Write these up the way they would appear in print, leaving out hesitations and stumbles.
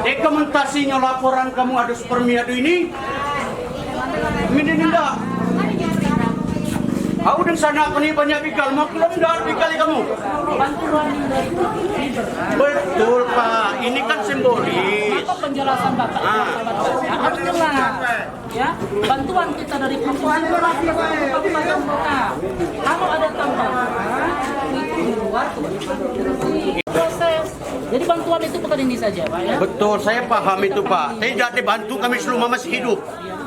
Dokumentasinya laporan kamu ada supermiado ini. Tidak. Aku dan sana aku nih banyak bikal, mau kelemdar bikali kamu. Betul Pak, ini kan simbolis. Apa penjelasan Bapak? Harus jelas, ya. Bantuan kita dari provinsi Kabupaten Kota. Kalau ada tambahan itu di luar proses. Jadi bantuan itu bukan ini saja, Pak ya. Betul, saya paham itu Pak. Tidak dibantu kami selama masih hidup.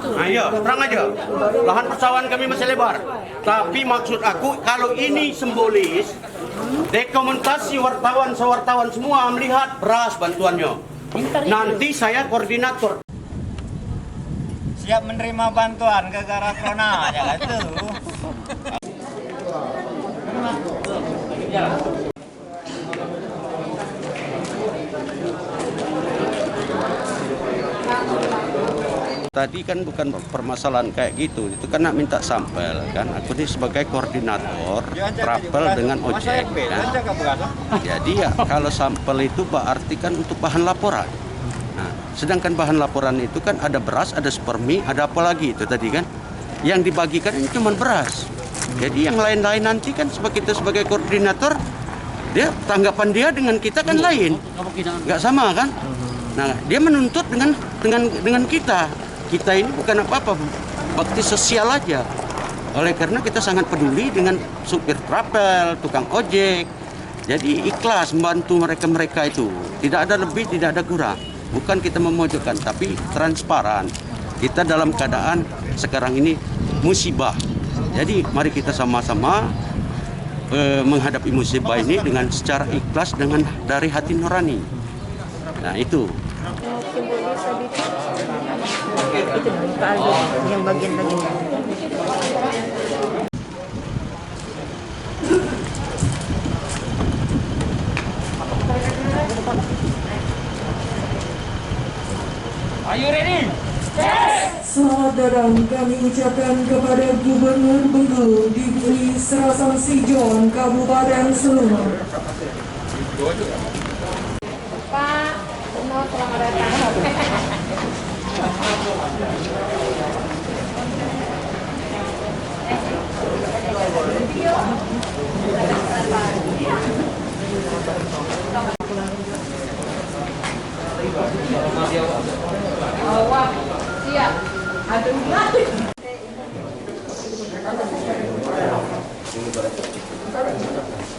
Ayo, terang aja. Lahan persawahan kami masih lebar. Tapi maksud aku, kalau ini simbolis, dokumentasi wartawan semua melihat beras bantuannya. Nanti saya koordinator. Siap menerima bantuan ke gara corona aja itu. Tadi kan bukan permasalahan kayak gitu, itu kan nak minta sampel kan. Aku ini sebagai koordinator travel dengan ojek kan. Jadi ya kalau sampel itu berarti kan untuk bahan laporan. Nah, sedangkan bahan laporan itu kan ada beras, ada supermi, ada apa lagi itu tadi kan. Yang dibagikan ini cuma beras. Jadi yang lain-lain nanti kan kita sebagai koordinator, dia tanggapan dia dengan kita kan lain, nggak sama kan. Nah dia menuntut dengan kita. Kita ini bukan apa-apa, bakti sosial aja. Oleh karena kita sangat peduli dengan supir travel, tukang ojek. Jadi ikhlas membantu mereka itu. Tidak ada lebih, tidak ada kurang. Bukan kita memojokkan, tapi transparan. Kita dalam keadaan sekarang ini musibah. Jadi mari kita sama-sama menghadapi musibah ini dengan secara ikhlas, dengan dari hati nurani. Nah itu. Itu kaldu yang bagian-bagian. Ayo ready? Selamat datang kami ucapkan kepada Gubernur Bengkulu Diberi Serasan Sijon Kabupaten Seluma. Pak, selamat datang. Awak siap. Ada lagi.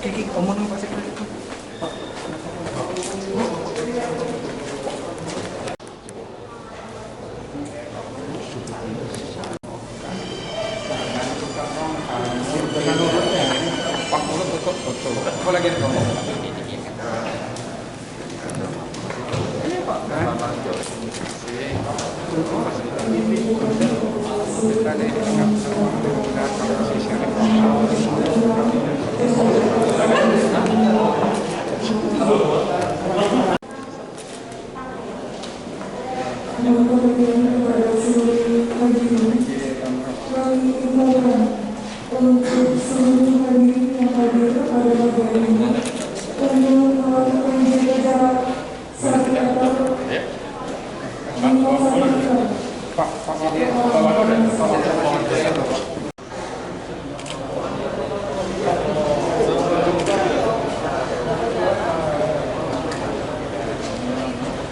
Kiki, omong apa sih? Apa lagi nih kamu? Ini Pak. Untuk seluruh hadirin yang hadir pada pagi ini, untuk melakukan jaga jarak serta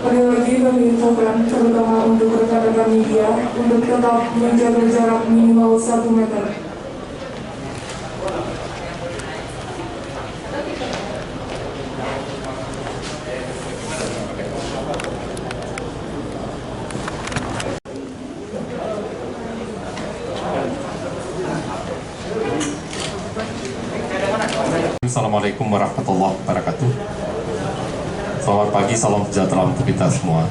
Pada lagi kami infokan terutama untuk rekan-rekan media untuk tetap menjaga jarak minimal 1 meter. Assalamualaikum warahmatullahi wabarakatuh. Selamat pagi, salam sejahtera untuk kita semua.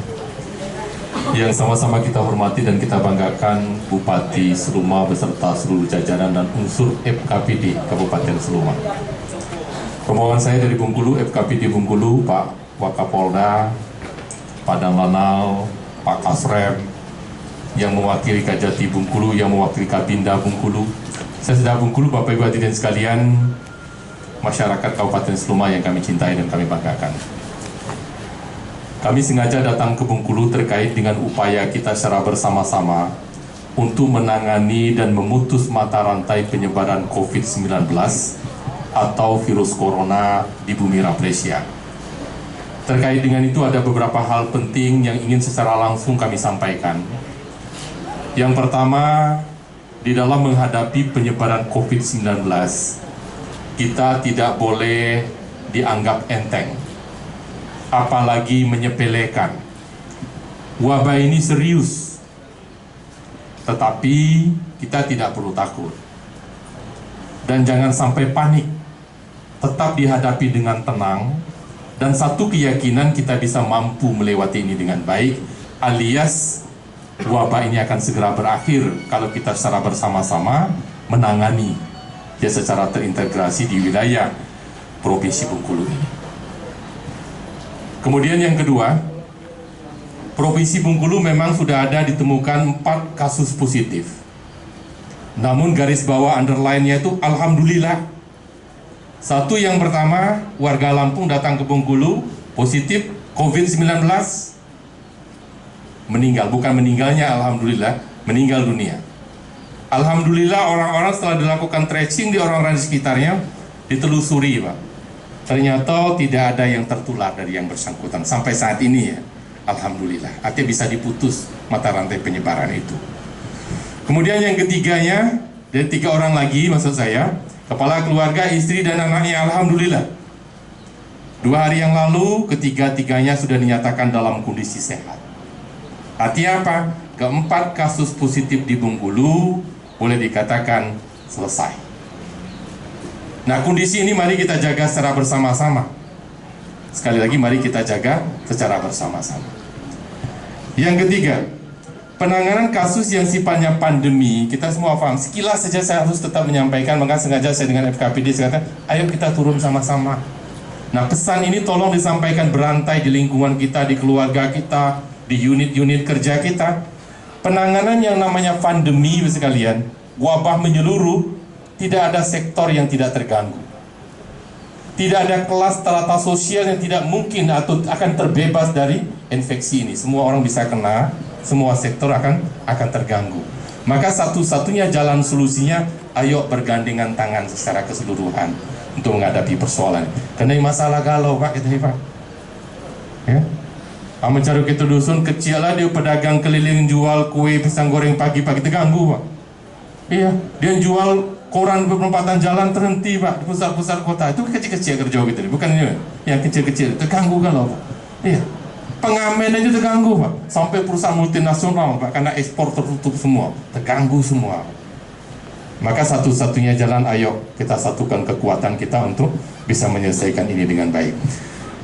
Yang sama-sama kita hormati dan kita banggakan Bupati Seluma beserta seluruh jajaran dan unsur FKPD Kabupaten Seluma. Rombongan saya dari Bengkulu, FKPD Bengkulu, Pak Wakapolda, Pak Danlanal, Pak Kasrem, yang mewakili Kajati Bengkulu, yang mewakili Kabinda Bengkulu. Saya sudah Bengkulu, Bapak Ibu hadirin sekalian. masyarakat Kabupaten Seluma yang kami cintai dan kami banggakan. Kami sengaja datang ke Bengkulu terkait dengan upaya kita secara bersama-sama untuk menangani dan memutus mata rantai penyebaran COVID-19 atau virus corona di bumi Rafflesia. Terkait dengan itu ada beberapa hal penting yang ingin secara langsung kami sampaikan. Yang pertama, di dalam menghadapi penyebaran COVID-19, kita tidak boleh dianggap enteng, apalagi menyepelekan. Wabah ini serius, tetapi kita tidak perlu takut. Dan jangan sampai panik, tetap dihadapi dengan tenang, dan satu keyakinan kita bisa mampu melewati ini dengan baik, alias wabah ini akan segera berakhir kalau kita secara bersama-sama menangani ya secara terintegrasi di wilayah Provinsi Bengkulu ini. Kemudian yang kedua, Provinsi Bengkulu memang sudah ada ditemukan 4 kasus positif. Namun garis bawah underline-nya itu alhamdulillah. Satu, yang pertama, warga Lampung datang ke Bengkulu positif COVID-19, meninggal, bukan meninggalnya alhamdulillah, meninggal dunia. Alhamdulillah orang-orang setelah dilakukan tracing di orang-orang di sekitarnya, ditelusuri Pak, ternyata tidak ada yang tertular dari yang bersangkutan sampai saat ini ya. Alhamdulillah, artinya bisa diputus mata rantai penyebaran itu. Kemudian yang ketiganya, dari 3 orang lagi maksud saya, kepala keluarga, istri dan anaknya alhamdulillah 2 hari yang lalu ketiga-tiganya sudah dinyatakan dalam kondisi sehat. Artinya apa? Keempat kasus positif di Bengkulu boleh dikatakan selesai. Nah, kondisi ini mari kita jaga secara bersama-sama. Sekali lagi mari kita jaga secara bersama-sama. Yang ketiga, penanganan kasus yang sifatnya pandemi, kita semua paham. Sekilas saja saya harus tetap menyampaikan, maka sengaja saya dengan FKPD saya katakan, ayo kita turun sama-sama. Nah, pesan ini tolong disampaikan berantai di lingkungan kita, di keluarga kita, di unit-unit kerja kita. Penanganan yang namanya pandemi sekalian, wabah menyeluruh, tidak ada sektor yang tidak terganggu. Tidak ada kelas strata sosial yang tidak mungkin atau akan terbebas dari infeksi ini. Semua orang bisa kena, semua sektor akan terganggu. Maka satu-satunya jalan solusinya, ayo bergandengan tangan secara keseluruhan untuk menghadapi persoalan. Karena ini masalah galau Pak, gitu Pak. Ya. Mencari kita dusun kecil lah, dia pedagang keliling jual kue pisang goreng pagi-pagi terganggu Pak. Iya, dia jual koran perempatan jalan terhenti Pak di pusat-pusat kota. Itu kecil-kecil kerja gitu, bukan ini yang kecil-kecil terganggu galau Pak. Iya. Pengamen aja terganggu Pak, sampai perusahaan multinasional Pak, karena ekspor tertutup semua, terganggu semua. Maka satu-satunya jalan, ayo kita satukan kekuatan kita untuk bisa menyelesaikan ini dengan baik.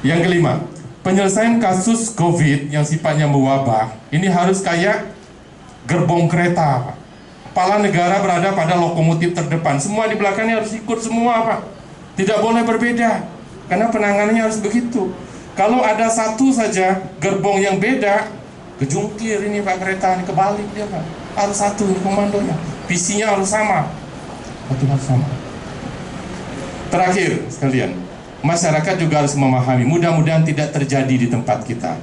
Yang kelima, penyelesaian kasus COVID yang sifatnya mewabah, ini harus kayak gerbong kereta Pak. Kepala negara berada pada lokomotif terdepan, semua di belakangnya harus ikut semua Pak. Tidak boleh berbeda, karena penanganannya harus begitu. Kalau ada satu saja gerbong yang beda, kejungkir ini Pak kereta ini, kebalik dia Pak. Harus satu komandonya, visinya harus sama. Harus sama. Terakhir sekalian, masyarakat juga harus memahami, mudah-mudahan tidak terjadi di tempat kita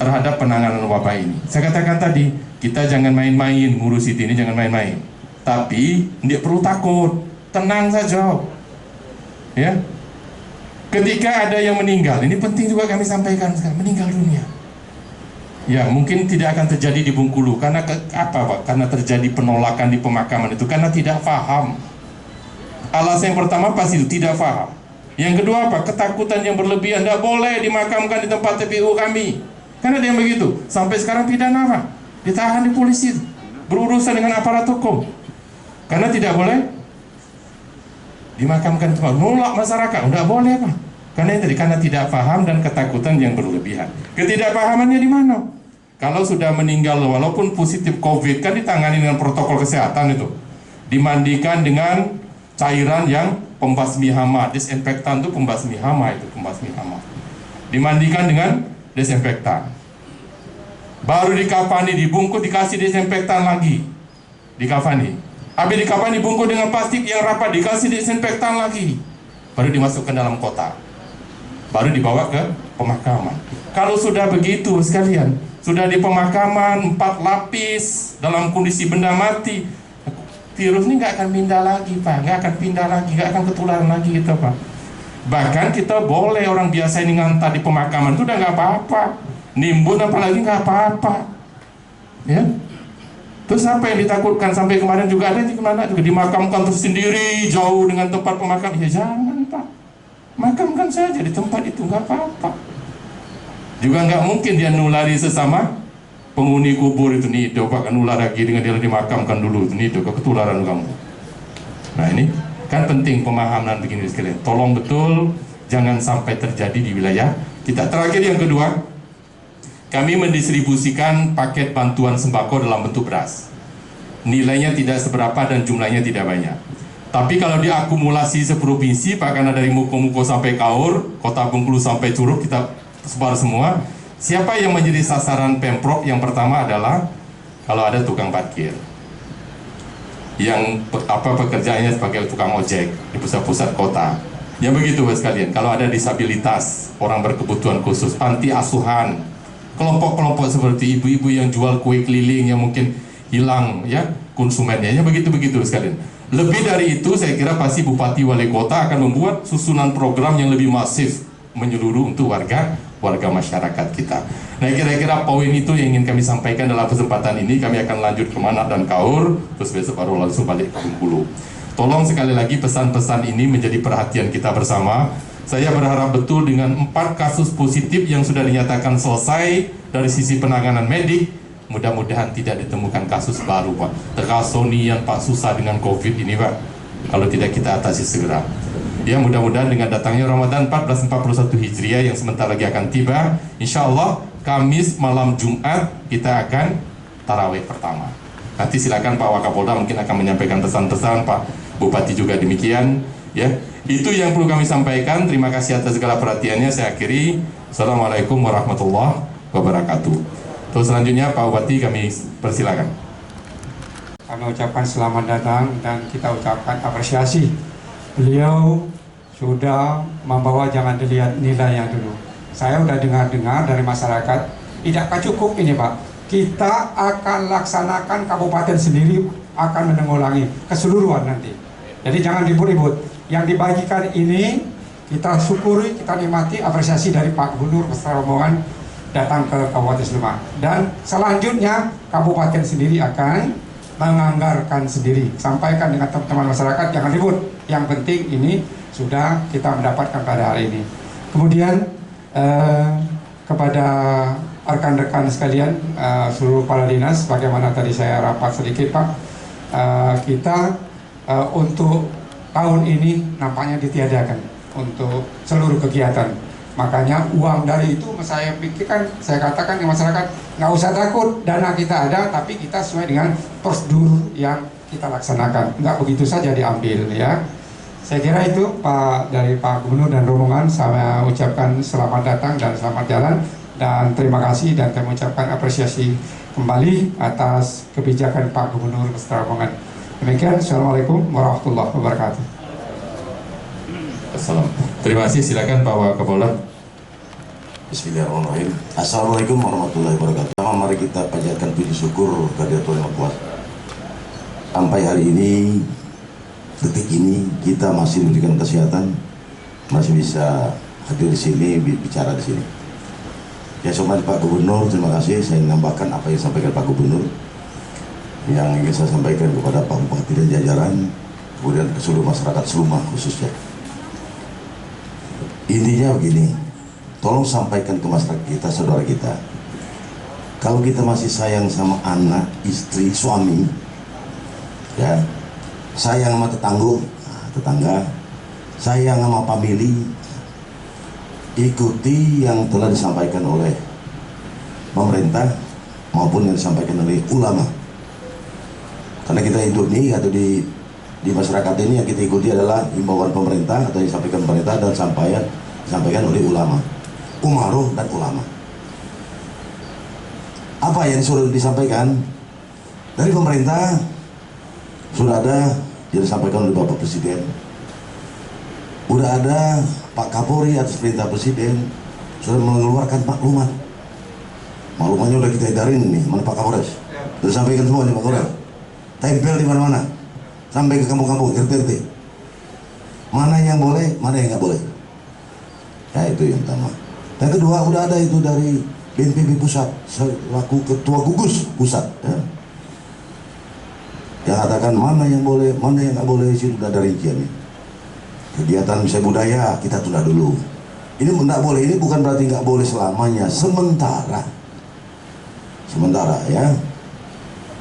terhadap penanganan wabah ini. Saya katakan tadi, kita jangan main-main ngurus ini, jangan main-main. Tapi tidak perlu takut, tenang saja. Ya. Ketika ada yang meninggal, ini penting juga kami sampaikan sekarang, meninggal dunia. Ya, mungkin tidak akan terjadi di Bengkulu karena apa Pak? Karena terjadi penolakan di pemakaman itu karena tidak paham. Alasan yang pertama pasti itu tidak paham. Yang kedua apa? Ketakutan yang berlebihan, tidak boleh dimakamkan di tempat TPU kami. Karena dia yang begitu. Sampai sekarang pidana Pak, ditahan di polisi, berurusan dengan aparat hukum. Karena tidak boleh dimakamkan tempat, nolak masyarakat, tidak boleh Pak. Karena itu karena tidak paham dan ketakutan yang berlebihan. Ketidakpahamannya di mana? Kalau sudah meninggal walaupun positif COVID kan ditangani dengan protokol kesehatan itu, dimandikan dengan cairan yang pembasmi hama, disinfektan itu pembasmi hama itu pembasmi hama, dimandikan dengan desinfektan, baru dikafani, dibungkus, dikasih desinfektan lagi, dikafani. Habis dikafani dibungkus dengan plastik yang rapat, dikasih desinfektan lagi. baru dimasukkan dalam kotak, baru dibawa ke pemakaman. Kalau sudah begitu sekalian, sudah di pemakaman 4 lapis dalam kondisi benda mati, virus ini nggak akan pindah lagi Pak, nggak akan pindah lagi, nggak akan ketularan lagi gitu Pak. Bahkan kita boleh orang biasa ini ngantar di pemakaman itu udah nggak apa-apa, nimbun apalagi nggak apa-apa, ya. Terus apa yang ditakutkan? Sampai kemarin juga ada di kemana juga dimakamkan tersendiri jauh dengan tempat pemakam. Ya jangan Pak, makamkan saja di tempat itu, nggak apa-apa. Juga nggak mungkin dia nulari sesama penghuni kubur itu nih, coba kan nular lagi dengan dia dimakamkan dulu itu nih, ketularan kamu. Nah ini kan penting pemahaman begini sekalian. Tolong betul jangan sampai terjadi di wilayah kita. Terakhir yang kedua, kami mendistribusikan paket bantuan sembako dalam bentuk beras. Nilainya tidak seberapa dan jumlahnya tidak banyak. Tapi kalau diakumulasi seprovinsi, Pak, karena dari Muko-Muko sampai Kaur, Kota Bengkulu sampai Curug, kita sebar semua. Siapa yang menjadi sasaran Pemprov? Yang pertama adalah kalau ada tukang parkir, yang pekerjaannya sebagai tukang ojek di pusat-pusat kota. Ya begitu sekalian. Kalau ada disabilitas, orang berkebutuhan khusus, panti asuhan, kelompok-kelompok seperti ibu-ibu yang jual kue keliling yang mungkin hilang ya konsumennya, ya begitu-begitu sekalian. Lebih dari itu saya kira pasti Bupati Wali Kota akan membuat susunan program yang lebih masif menyeluruh untuk warga masyarakat kita. Nah kira-kira poin itu yang ingin kami sampaikan dalam kesempatan ini. Kami akan lanjut ke Manat dan Kaur, terus besok baru langsung balik ke Bengkulu. Tolong sekali lagi pesan-pesan ini menjadi perhatian kita bersama. Saya berharap betul dengan 4 kasus positif yang sudah dinyatakan selesai dari sisi penanganan medik, mudah-mudahan tidak ditemukan kasus baru Pak. Terkasonian Pak susah dengan COVID ini Pak, kalau tidak kita atasi segera. Ya mudah-mudahan dengan datangnya Ramadan 1441 Hijriah yang sebentar lagi akan tiba, insya Allah Kamis malam Jumat kita akan tarawih pertama. Nanti silakan Pak Wakapolda mungkin akan menyampaikan pesan-pesan, Pak Bupati juga demikian. Ya, itu yang perlu kami sampaikan. Terima kasih atas segala perhatiannya. Saya akhiri. Assalamualaikum warahmatullahi wabarakatuh. Terus selanjutnya Pak Bupati kami persilakan. Kami ucapkan selamat datang dan kita ucapkan apresiasi. Beliau sudah membawa, jangan dilihat nilainya dulu. Saya sudah dengar-dengar dari masyarakat, tidakkah cukup ini Pak? Kita akan laksanakan kabupaten sendiri akan menanggulangi keseluruhan nanti. Jadi jangan ribut-ribut. Yang dibagikan ini kita syukuri, kita nikmati, apresiasi dari Pak Gubernur beserta rombongan datang ke Kabupaten Sleman. Dan selanjutnya kabupaten sendiri akan menganggarkan sendiri. Sampaikan dengan teman-teman masyarakat, jangan ribut. Yang penting ini sudah kita mendapatkan pada hari ini. Kemudian kepada rekan-rekan sekalian, seluruh kepala dinas, bagaimana tadi saya rapat sedikit Pak, kita untuk tahun ini nampaknya ditiadakan untuk seluruh kegiatan. Makanya uang dari itu saya pikirkan, saya katakan ke masyarakat, nggak usah takut, dana kita ada, tapi kita sesuai dengan prosedur yang kita laksanakan, nggak begitu saja diambil ya. Saya kira itu Pak, dari Pak Gubernur dan rombongan, saya ucapkan selamat datang dan selamat jalan, dan terima kasih, dan kami ucapkan apresiasi kembali atas kebijakan Pak Gubernur beserta rombongan. Demikian, Assalamualaikum warahmatullahi wabarakatuh. Terima kasih, silakan Pak Wakapolda. Bismillahirrahmanirrahim. Assalamualaikum warahmatullahi wabarakatuh. Mari kita panjatkan puji syukur kehadirat Tuhan Yang Maha Kuasa. Sampai hari ini, detik ini kita masih diberikan kesehatan, masih bisa hadir di sini, bicara di sini. Ya, sobat Pak Gubernur, terima kasih. Saya menambahkan apa yang disampaikan Pak Gubernur, yang ingin saya sampaikan kepada Pak Bupati dan jajaran, kemudian ke seluruh masyarakat Seluma khususnya. Intinya begini, tolong sampaikan ke masyarakat kita, saudara kita, kalau kita masih sayang sama anak, istri, suami, ya, sayang sama tetangga, sayang sama famili, ikuti yang telah disampaikan oleh pemerintah maupun yang disampaikan oleh ulama. Karena kita hidup nih atau di masyarakat ini yang kita ikuti adalah himbauan pemerintah atau yang disampaikan pemerintah dan disampaikan oleh ulama, umaruh dan ulama. Apa yang sudah disampaikan dari pemerintah sudah ada yang disampaikan oleh Bapak Presiden. Udah udah ada Pak Kapolri atas perintah Presiden sudah mengeluarkan maklumat. Maklumatnya udah kita edarin nih, mana Pak Kapolres? Udah sampaikan semua nih Pak Kapolres. Tempel di mana-mana, sampai ke kampung-kampung, RT. Mana yang boleh, mana yang nggak boleh. Ya itu yang pertama. Yang kedua udah ada itu dari BNPB pusat selaku ketua gugus pusat. Ya. Yang katakan mana yang boleh, mana yang nggak boleh, sih sudah ada rinciannya. Kegiatan misalnya budaya kita tunda dulu. Ini nggak boleh, ini bukan berarti nggak boleh selamanya, sementara ya.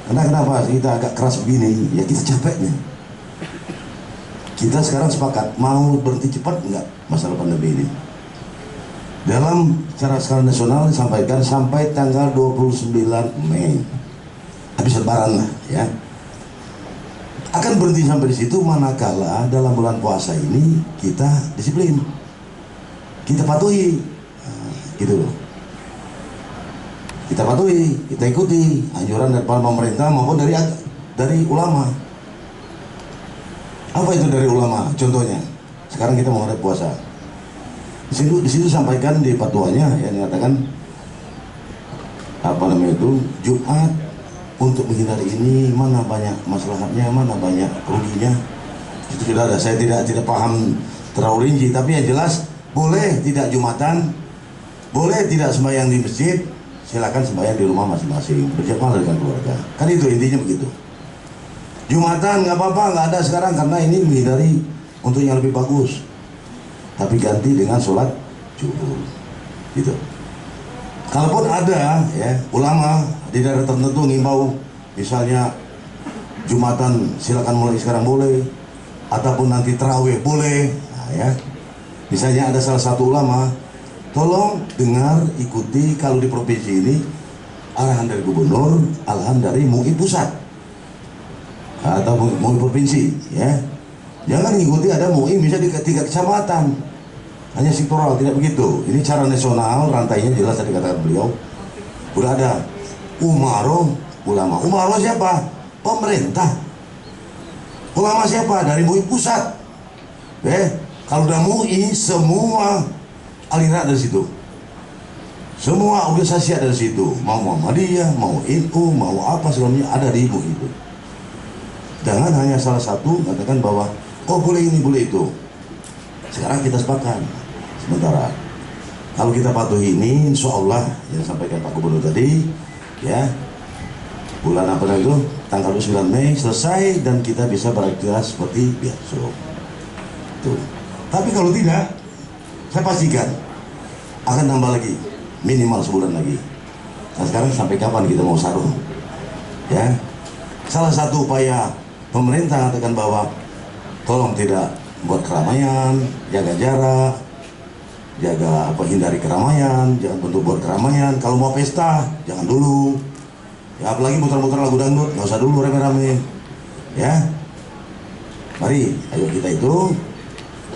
Karena kenapa kita agak keras begini? Ya kita capeknya. Kita sekarang sepakat mau berhenti cepat nggak masalah pandemi ini. Dalam secara skala nasional disampaikan sampai tanggal 29 Mei, habis lebaran lah ya. Akan berhenti sampai di situ manakala dalam bulan puasa ini kita disiplin, kita patuhi, nah, gitu loh. Kita patuhi, kita ikuti anjuran dari pemerintah maupun dari ulama. Apa itu dari ulama? Contohnya, sekarang kita mau ada puasa. Di situ sampaikan di fatwanya yang mengatakan apa namanya itu Jumat untuk menghindari ini, mana banyak masalahnya, mana banyak ruginya. Itu sudah ada. Saya tidak paham terlalu rinci, tapi yang jelas boleh tidak Jumatan, boleh tidak sembahyang di masjid, silakan sembahyang di rumah masing-masing, berjamaah dengan keluarga. Kan itu intinya begitu. Jumatan nggak apa-apa, nggak ada sekarang karena ini menghindari untuk yang lebih bagus. Tapi ganti dengan sholat zuhur, gitu. Kalaupun ada ya ulama di daerah tertentu ngimbau, misalnya Jumatan silakan mulai sekarang boleh, ataupun nanti tarawih boleh. Nah, ya, misalnya ada salah satu ulama, tolong dengar, ikuti kalau di provinsi ini arahan dari gubernur, arahan dari MUI pusat atau MUI provinsi, ya. Jangan ikuti ada MUI bisa di tingkat kecamatan, hanya sektoral, tidak begitu. Ini cara nasional, rantainya jelas tadi katakan beliau. Udah ada umaro ulama. Umaro siapa? Pemerintah. Ulama siapa? Dari MUI pusat. Kalau udah MUI, semua aliran dari situ, semua organisasi ada di situ, mau Muhammadiyah, mau NU, mau apa semuanya ada di MUI itu. Jangan hanya salah satu katakan bahwa oh boleh ini boleh itu. Sekarang kita sepakat. Sementara kalau kita patuhi ini, insya Allah yang sampaikan Pak Gubernur tadi, ya bulan apa itu tanggal 9 Mei selesai dan kita bisa beraktivitas seperti biasa. Tuh. Tapi kalau tidak, saya pastikan akan tambah lagi, minimal sebulan lagi. Nah sekarang sampai kapan kita mau sarung? Ya, salah satu upaya pemerintah katakan bahwa tolong tidak buat keramaian, jaga jarak, jaga hindari keramaian, jangan bentuk buat keramaian. Kalau mau pesta, jangan dulu. Ya, apalagi muter-muter lagu dangdut, nggak usah dulu rame-rame. Ya, mari, ayo kita itu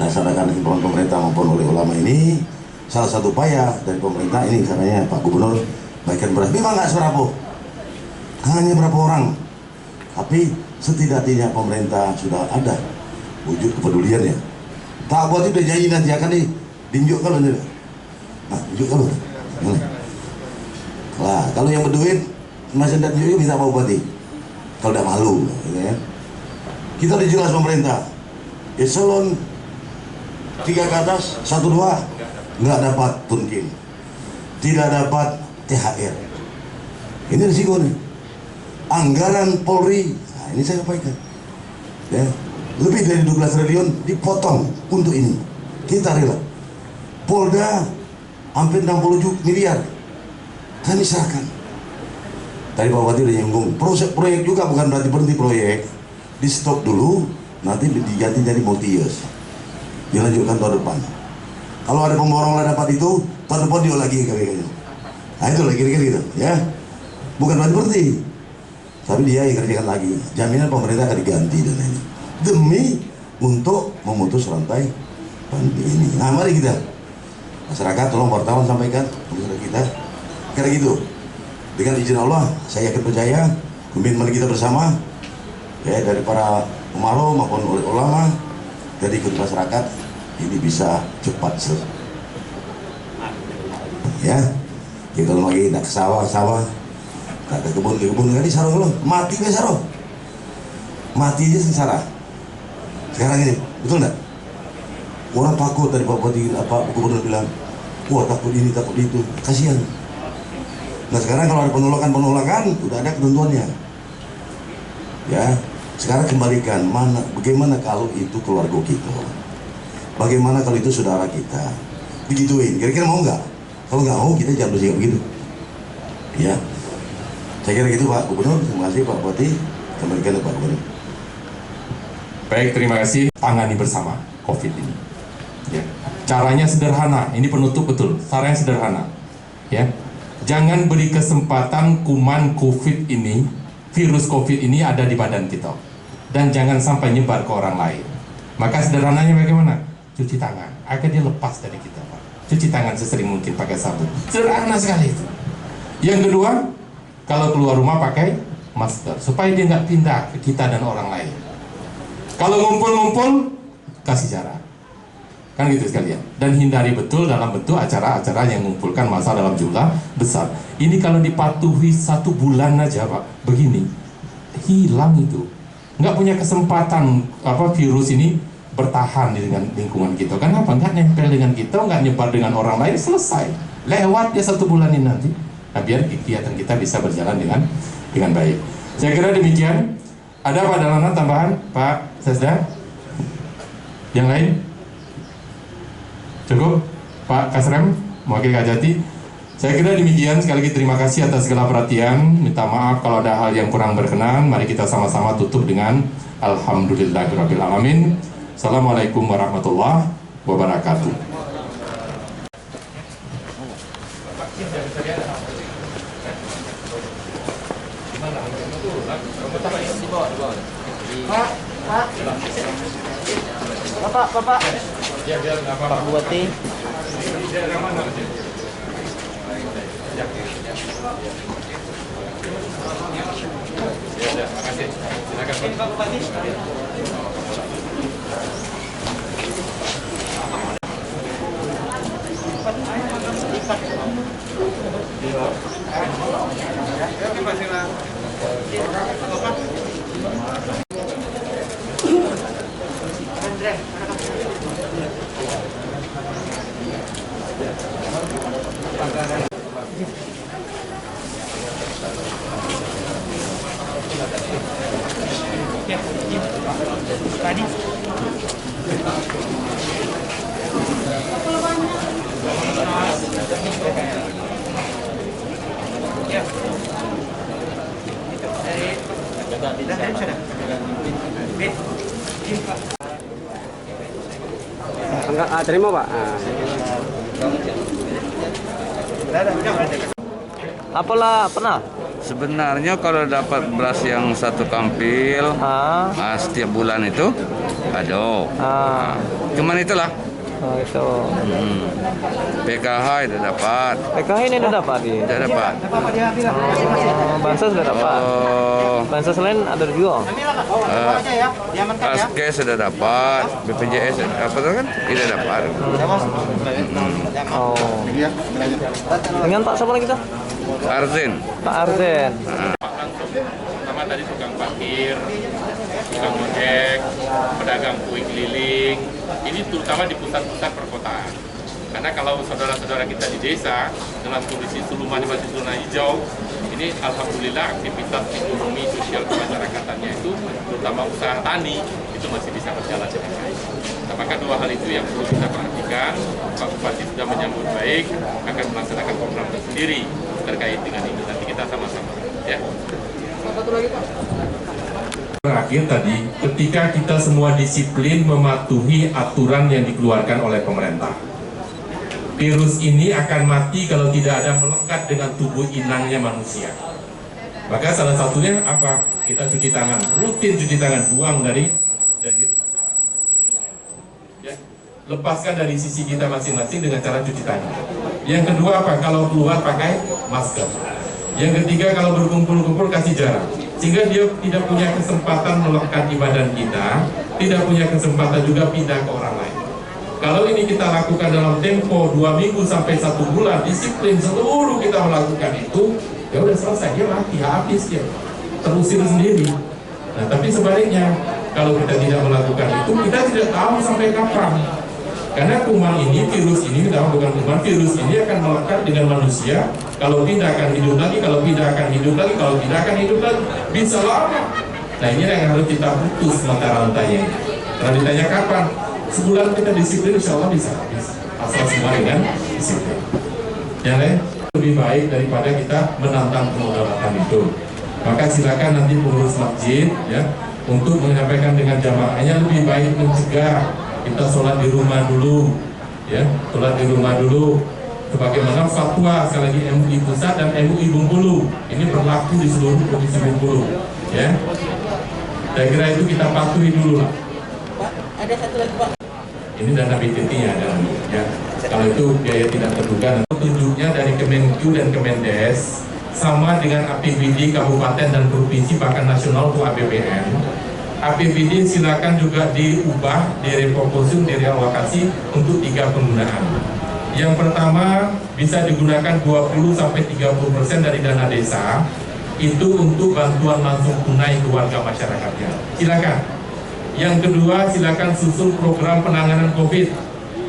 laksanakan himbauan pemerintah maupun oleh ulama ini. Salah satu upaya dari pemerintah ini caranya Pak Gubernur baikkan beras. Memang nggak serapuh, hanya berapa orang, tapi setidaknya pemerintah sudah ada wujud kepedulian ya. Tak buat itu janji nanti akan ditunjuk kalau nih. Nah, tunjuk kalau. Lah, kalau yang berduit masih tidak tunjuk minta Pak Bupati. Kalau tidak malu, gitu ya. Kita udah jelas pemerintah. Eselon 3 ke atas, 1, 2 nggak dapat tunkin, tidak dapat THR. Ini risiko nih. Anggaran Polri, nah ini saya sampaikan, ya, lebih dari 12 triliun dipotong untuk ini. Kita rela. Polda hampir 60 miliar, kami serahkan. Tadi Pak Bupati udah nyinggung, proyek juga bukan berarti berhenti proyek, di stop dulu, nanti diganti jadi multi-use, dilanjutkan tahun depan. Kalau ada pemborongan dapat itu, tahun depan dia lagi kayaknya. Nah itu lagi kira-kira gitu, ya. Bukan berarti berhenti, tapi dia yang kerjakan lagi. Jaminan pemerintah akan diganti dan ini demi untuk memutus rantai pandemi ini. Nah mari kita masyarakat, tolong wartawan sampaikan kepada kita, kira gitu. Dengan izin Allah, saya yakin percaya komitmen kita bersama, ya dari para umaro maupun oleh ulama, dari ikut masyarakat ini bisa cepat selesai. Ya, kita kalau lagi nak ke sawah, nak ke kebun kan di sarong lo, mati ke sarong, mati aja sengsara. Sekarang ini, betul nggak? Orang takut tadi Pak Bupati, Gubernur bilang, wah takut ini, takut itu, kasihan. Nah sekarang kalau ada penolakan, udah ada ketentuannya. Ya, sekarang kembalikan bagaimana kalau itu keluarga kita, bagaimana kalau itu saudara kita, digituin. Kira-kira mau nggak? Kalau nggak mau, kita jangan bersikap begitu. Ya, saya kira gitu Pak Gubernur. Terima kasih Pak Bupati. Kembalikan Pak Gubernur. Baik, terima kasih. Tangani bersama COVID ini. Ya. Caranya sederhana. Ini penutup betul. Caranya sederhana. Ya. Jangan beri kesempatan kuman COVID ini, virus COVID ini ada di badan kita, dan jangan sampai nyebar ke orang lain. Maka sederhananya bagaimana? Cuci tangan agar dia lepas dari kita, Pak. Cuci tangan sesering mungkin pakai sabun. Sederhana sekali itu. Yang kedua, kalau keluar rumah pakai masker supaya dia nggak pindah ke kita dan orang lain. Kalau ngumpul-ngumpul, kasih jarak. Kan gitu sekalian. Dan hindari betul dalam bentuk acara-acara yang mengumpulkan massa dalam jumlah besar. Ini kalau dipatuhi 1 bulan aja Pak, begini, hilang itu. Nggak punya kesempatan virus ini bertahan dengan lingkungan kita. Kenapa? Nggak nempel dengan kita, nggak nyebar dengan orang lain, selesai. Lewat ya 1 bulan ini nanti. Nah, biar kegiatan kita bisa berjalan dengan baik. Saya kira demikian. Ada Pak Dalana tambahan, Pak Sesda? Yang lain? Cukup? Pak Kasrem, mewakili Kajati. Saya kira demikian. Sekali lagi terima kasih atas segala perhatian. Minta maaf kalau ada hal yang kurang berkenan. Mari kita sama-sama tutup dengan Alhamdulillahirabbil alamin. Assalamualaikum warahmatullahi wabarakatuh. Bapak. Ya, biar nggak apa-apa. Pak Bupati. Ya, makasih. Silakan Pak Bupati. Enggak, terima Pak. Apalah pernah? Sebenarnya kalau dapat beras yang 1 kampil setiap bulan itu, cuman itulah. Oh, itu. PKH itu dapat. PKH ini udah dapat ya? Tidak dapat. Bansos sudah dapat. Bansos lain ada juga. Kaskes sudah dapat, BPJS apa tuh kan? Tidak dapat. Oh. Dengan Pak siapa lagi kita? Arzen. Pak Arzen. Pertama tadi tukang parkir, tukang ojek, pedagang kue keliling, ini terutama di pusat-pusat perkotaan. Karena kalau saudara-saudara kita di desa dalam kondisi Sulumani masih zona hijau, ini alhamdulillah aktivitas ekonomi sosial kemasyarakatan itu, terutama usaha tani, itu masih bisa berjalan dengan baik. Nah, maka 2 hal itu yang perlu kita perhatikan. Pak Bupati sudah menyambut baik, akan melaksanakan program tersendiri terkait dengan ini. Nanti kita sama-sama. Ya. Terakhir tadi, ketika kita semua disiplin mematuhi aturan yang dikeluarkan oleh pemerintah, virus ini akan mati kalau tidak ada melekat dengan tubuh inangnya manusia. Maka salah satunya apa? Kita cuci tangan, rutin cuci tangan, buang dari ya, lepaskan dari sisi kita masing-masing dengan cara cuci tangan. Yang kedua apa? Kalau keluar pakai masker. Yang ketiga, kalau berkumpul-kumpul kasih jarak, sehingga dia tidak punya kesempatan melekat di badan kita, tidak punya kesempatan juga pindah ke orang lain. Kalau ini kita lakukan dalam tempo 2 minggu sampai 1 bulan, disiplin seluruh kita melakukan itu, ya udah selesai, dia mati, habis dia, terusir sendiri. Nah, tapi sebaliknya, kalau kita tidak melakukan itu, kita tidak tahu sampai kapan. Karena kuman ini, virus ini, bukan kuman, virus ini akan melekat dengan manusia. Kalau tidak akan hidup lagi, kalau tidak akan hidup lagi, kalau tidak akan hidup lagi, bisa lama. Nah, ini yang harus kita putus mata rantainya. Kalau ditanya kapan, sebulan kita disiplin, insya Allah bisa habis. Asal semua dengan disiplin. Ya, lebih baik daripada kita menantang kemudaratan itu. Maka silakan nanti pengurus masjid ya untuk menyampaikan dengan jamaahnya, lebih baik mencegah. Kita sholat di rumah dulu, ya, sholat di rumah dulu. Sebagaimana fatwa sekali lagi MUI Pusat dan MUI Bengkulu, ini berlaku di seluruh provinsi Bengkulu, ya. Saya kira itu kita patuhi dulu lah. Pak, ada satu lagi Pak. Ini dana BTT-nya ada, ya. Kalau itu biaya tidak terduga, petunjuknya dari Kemenkyu dan Kemendes sama dengan APBD kabupaten dan provinsi bahkan nasional untuk APBN. APBD silakan juga diubah, direproposisi, direalokasi untuk 3 penggunaan. Yang pertama bisa digunakan 20-30% dari dana desa itu untuk bantuan langsung tunai ke warga masyarakatnya. Silakan. Yang kedua silakan susun program penanganan COVID.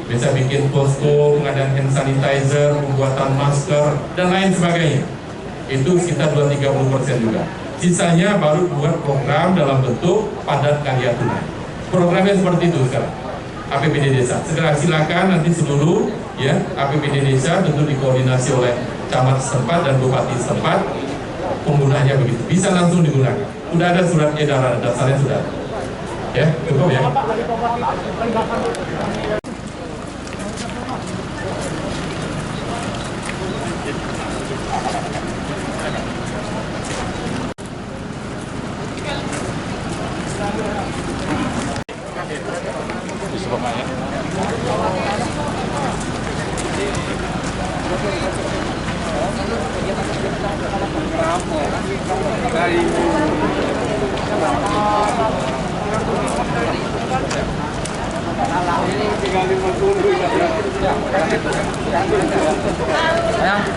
Bisa bikin posko, pengadaan hand sanitizer, pembuatan masker dan lain sebagainya. Itu sekitar 20-30% juga. Sisanya baru buat program dalam bentuk padat karya tunai. Programnya seperti itu sekarang. APBD desa. Segera silakan nanti seluruh ya APBD desa tentu dikoordinasi oleh camat setempat dan bupati setempat. Penggunaannya begitu. Bisa langsung digunakan. Sudah ada surat edaran dasarnya sudah. Ya, cukup ya. Ya.